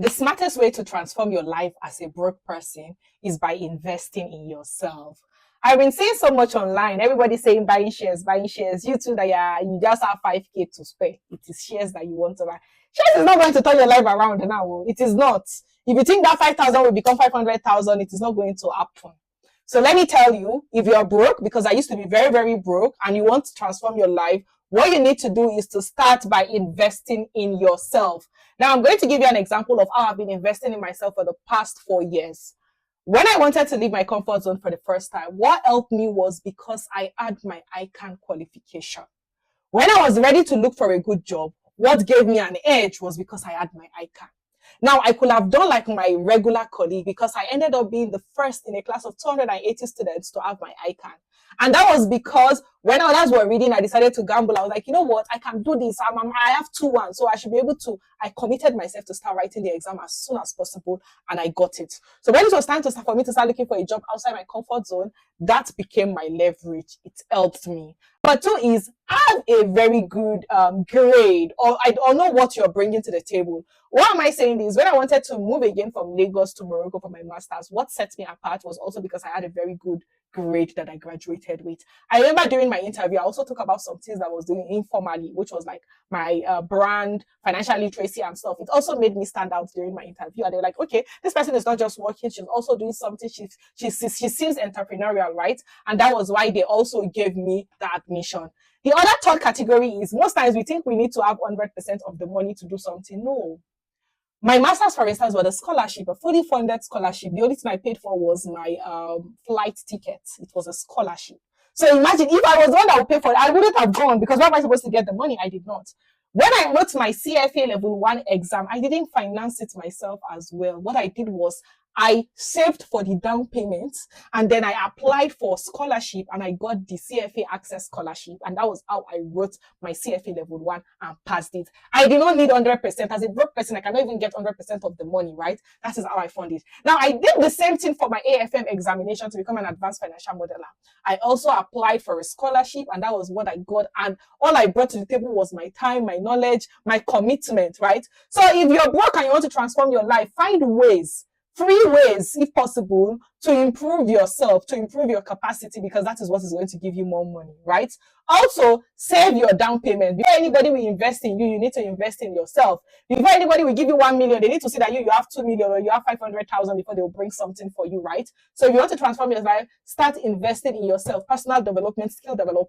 The smartest way to transform your life as a broke person is by investing in yourself. I've been seeing so much online. Everybody saying buying shares, buying shares. You too, that you just have 5K to spare. It is shares that you want to buy. Shares is not going to turn your life around now. It is not. If you think that 5,000 will become 500,000, it is not going to happen. So let me tell you, if you're broke, because I used to be very, very broke, and you want to transform your life, what you need to do is to start by investing in yourself. Now, I'm going to give you an example of how I've been investing in myself for the past 4 years. When I wanted to leave my comfort zone for the first time, what helped me was because I had my ICANN qualification. When I was ready to look for a good job, what gave me an edge was because I had my ICANN. Now, I could have done like my regular colleague because I ended up being the first in a class of 280 students to have my ICANN. And that was because when others were reading, I decided to gamble. I was like, you know what? I can do this. I have 2-1, so I should be able to. I committed myself to start writing the exam as soon as possible, and I got it. So when it was time for me to start looking for a job outside my comfort zone, that became my leverage. It helped me. But two is have a very good grade, or I don't know what you're bringing to the table. Why am I saying this? When I wanted to move again from Lagos to Morocco for my master's, what set me apart was also because I had a very good grade that I graduated with. I remember during my interview, I also talked about some things that I was doing informally, which was like my brand, financial literacy and stuff. It also made me stand out during my interview. And they're like, okay, this person is not just working, she's also doing something. She seems entrepreneurial, right? And that was why they also gave me the admission. The other third category is most times we think we need to have 100% of the money to do something. No. My master's, for instance, was a scholarship, a fully funded scholarship. The only thing I paid for was my flight ticket. It was a scholarship. So imagine if I was the one that would pay for it, I wouldn't have gone because where am I supposed to get the money? I did not. When I wrote my CFA level 1 exam, I didn't finance it myself as well. What I did was I saved for the down payment and then I applied for scholarship and I got the CFA Access Scholarship. And that was how I wrote my CFA level 1 and passed it. I did not need 100%. As a broke person, I cannot even get 100% of the money, right? That is how I found it. Now, I did the same thing for my AFM examination to become an advanced financial modeler. I also applied for a scholarship and that was what I got. And all I brought to the table was my time, my knowledge, my commitment, right? So if you're broke and you want to transform your life, find ways, free ways, if possible, to improve yourself, to improve your capacity, because that is what is going to give you more money, right? Also, save your down payment. Before anybody will invest in you, you need to invest in yourself. Before anybody will give you 1 million, they need to see that you have 2 million or you have 500,000 before they will bring something for you, right? So if you want to transform your life, start investing in yourself, personal development, skill development.